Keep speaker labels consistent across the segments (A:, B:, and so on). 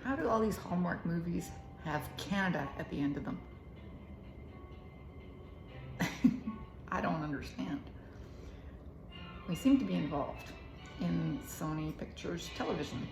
A: How do all these Hallmark movies have Canada at the end of them? I don't understand. We seem to be involved in Sony Pictures Television.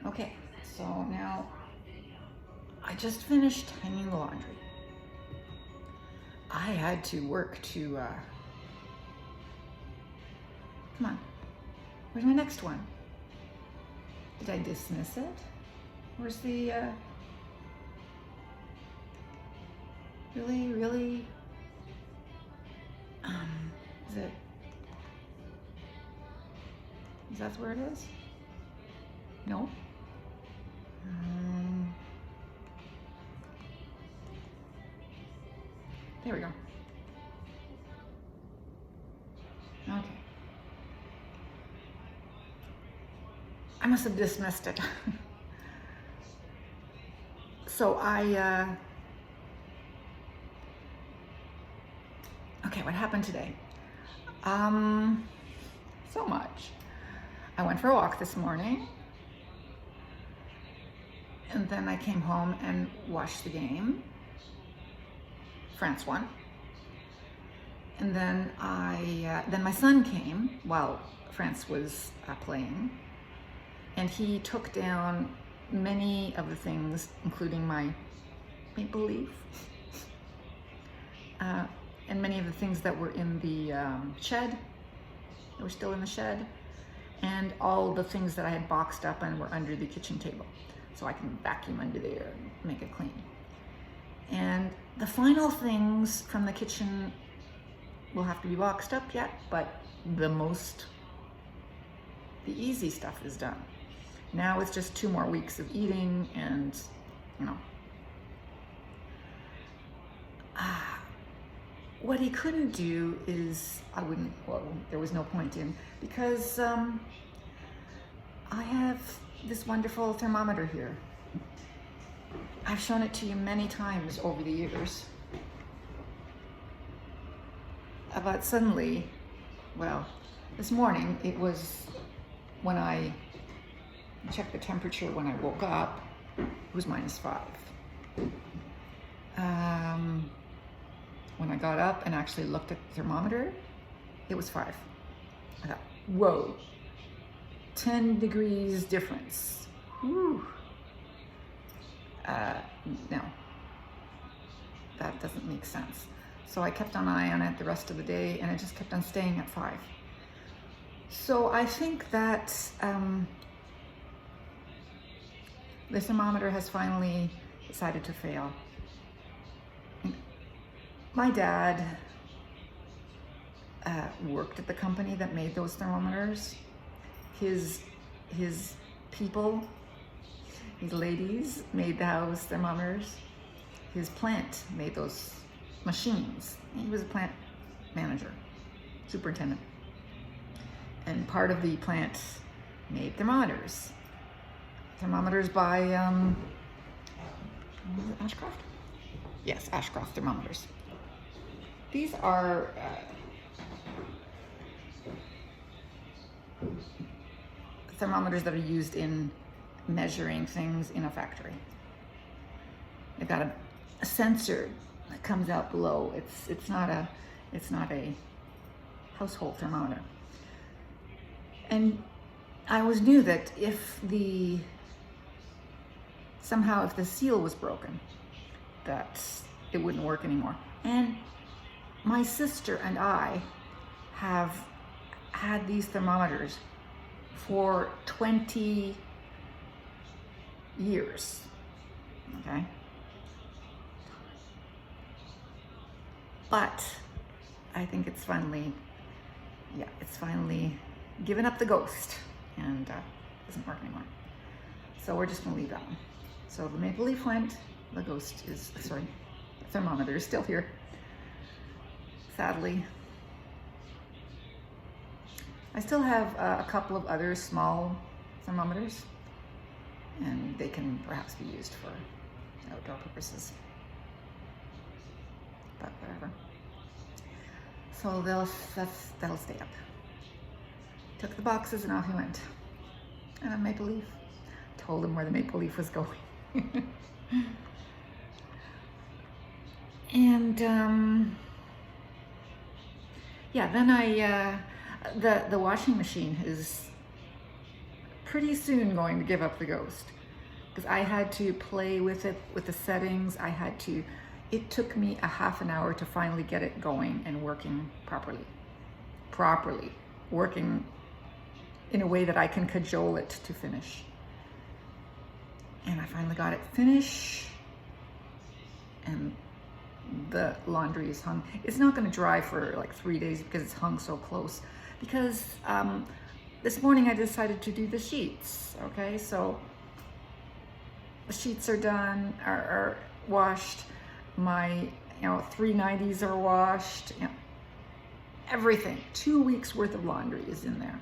A: Okay, so now I just finished hanging the laundry. I had to work to, come on, where's my next one? Did I dismiss it? Where's the, really, is that where it is? No? There we go. Okay. I must have dismissed it. So okay, what happened today? So much. I went for a walk this morning, and then I came home and watched the game. France won. And then then my son came while France was playing, and he took down many of the things, including my maple leaf, and many of the things that were in the shed, that were still in the shed, and all the things that I had boxed up and were under the kitchen table, so I can vacuum under there and make it clean. And the final things from the kitchen will have to be boxed up yet, but the easy stuff is done. Now it's just 2 more weeks of eating and, you know. What he couldn't do is, there was no point in, because I have this wonderful thermometer here. I've shown it to you many times over the years. But suddenly, well, this morning it was, when I checked the temperature when I woke up, it was -5. When I got up and actually looked at the thermometer, it was 5. I thought, whoa, 10 degrees difference. Whew. No, that doesn't make sense. So I kept an eye on it the rest of the day, and it just kept on staying at 5. So I think that the thermometer has finally decided to fail. My dad worked at the company that made those thermometers. His people, his ladies made those thermometers. His plant made those machines. He was a plant manager, superintendent. And part of the plant made thermometers. Thermometers by, was it Ashcroft? Yes, Ashcroft thermometers. These are thermometers that are used in measuring things in a factory. They've got a sensor that comes out below. It's not a household thermometer. And I always knew that if somehow if the seal was broken, that it wouldn't work anymore. And my sister and I have had these thermometers for 20 years, okay? But I think it's finally given up the ghost and doesn't work anymore. So we're just gonna leave that one. So the maple leaf went, the thermometer is still here, sadly. I still have a couple of other small thermometers, and they can perhaps be used for outdoor purposes, but whatever. So that'll stay up. Took the boxes and off he went. And a maple leaf told him where the maple leaf was going. And yeah, then the washing machine is pretty soon going to give up the ghost, because I had to play with it, with the settings. It took me a half an hour to finally get it going and working properly, working in a way that I can cajole it to finish. And I finally got it finished, and the laundry is hung. It's not going to dry for like 3 days because it's hung so close. Because this morning I decided to do the sheets. Okay, so the sheets are done, are washed. My 390s are washed. Everything. 2 weeks worth of laundry is in there.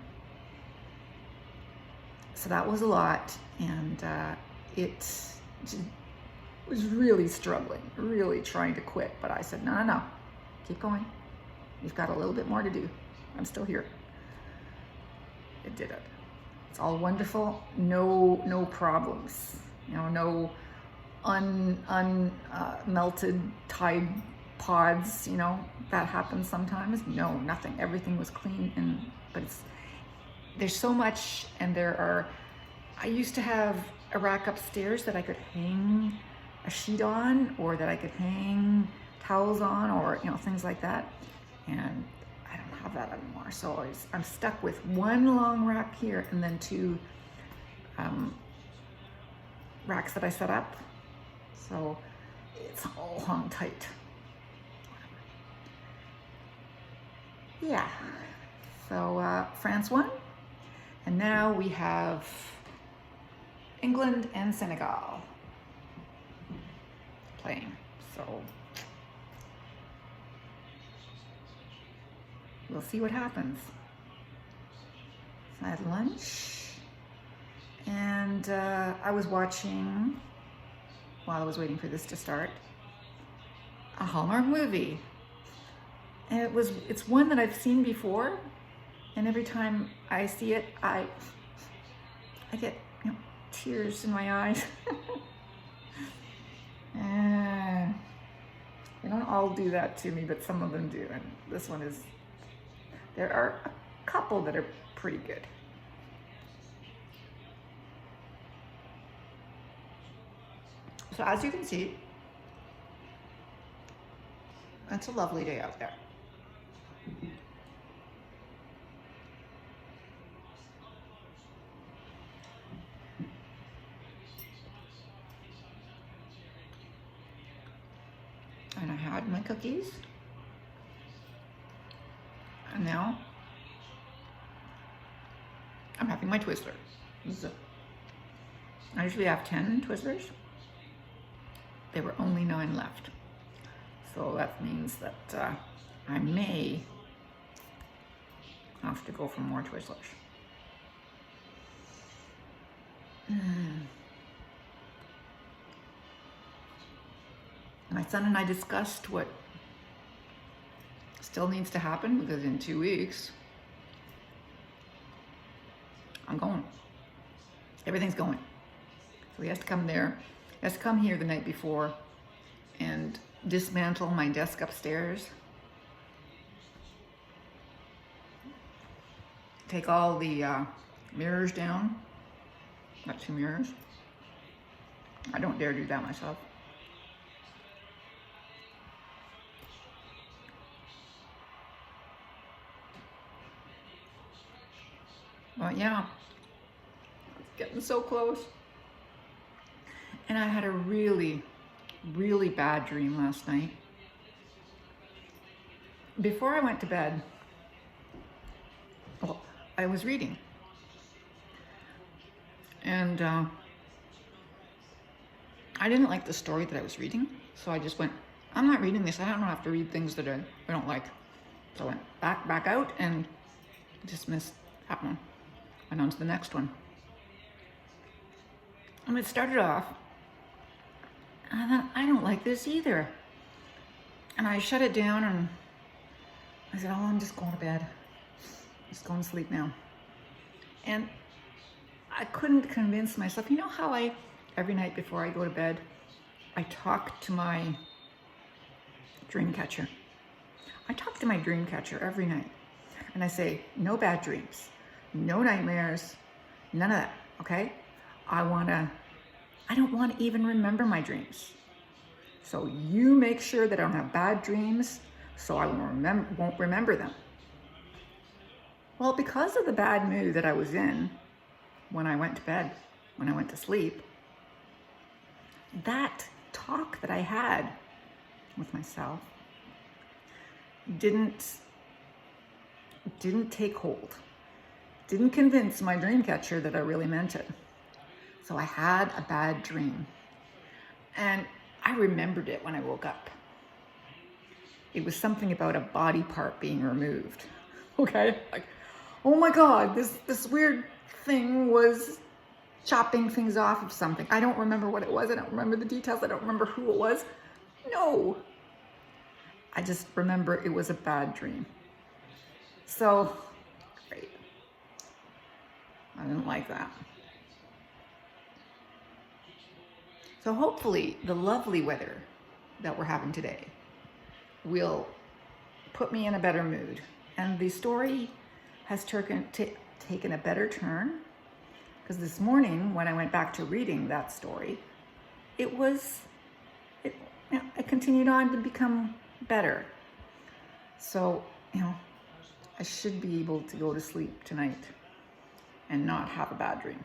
A: So that was a lot, and it was really struggling, really trying to quit. But I said, no, keep going. You've got a little bit more to do. I'm still here. It did it. It's all wonderful. No problems. No melted Tide pods. That happens sometimes. No, nothing. Everything was clean, but there's so much, and I used to have a rack upstairs that I could hang a sheet on, or that I could hang towels on, or things like that, and I don't have that anymore. So I'm stuck with one long rack here, and then 2 racks that I set up, so it's all hung tight. Yeah, so France won, and now we have England and Senegal playing. So we'll see what happens. So I had lunch, and I was watching, while I was waiting for this to start, a Hallmark movie. And it's one that I've seen before, and every time I see it, I get tears in my eyes. They don't all do that to me, but some of them do, and this one is. There are a couple that are pretty good. So as you can see, it's a lovely day out there. And I had my cookies, and now I'm having my Twizzler. I usually have 10 Twizzlers. There were only 9 left, so that means that I may have to go for more Twizzlers. My son and I discussed what still needs to happen, because in 2 weeks, I'm going. Everything's going. So he has to come there. He has to come here the night before and dismantle my desk upstairs. Take all the mirrors down. Got 2 mirrors. I don't dare do that myself. But yeah, it's getting so close. And I had a really, really bad dream last night. Before I went to bed, I was reading. And I didn't like the story that I was reading, so I just went, I'm not reading this. I don't have to read things that I don't like. So I went back out and dismissed that one. Went on to the next one. And it started off, and I thought, I don't like this either. And I shut it down, and I said, oh, I'm just going to bed. Just going to sleep now. And I couldn't convince myself. You know how every night before I go to bed, I talk to my dream catcher. I talk to my dream catcher every night. And I say, no bad dreams, no nightmares, none of that, okay? I don't want to even remember my dreams. So you make sure that I don't have bad dreams so I won't remember them. Well, because of the bad mood that I was in when I went to bed, when I went to sleep, that talk that I had with myself didn't take hold. Didn't convince my dream catcher that I really meant it. So I had a bad dream. And I remembered it when I woke up. It was something about a body part being removed. Okay? Like, oh my God, this weird thing was chopping things off of something. I don't remember what it was. I don't remember the details. I don't remember who it was. No. I just remember it was a bad dream. So, great. I didn't like that. So hopefully the lovely weather that we're having today will put me in a better mood. And the story has taken a better turn, because this morning when I went back to reading that story, it continued on to become better. So, I should be able to go to sleep tonight and not have a bad dream.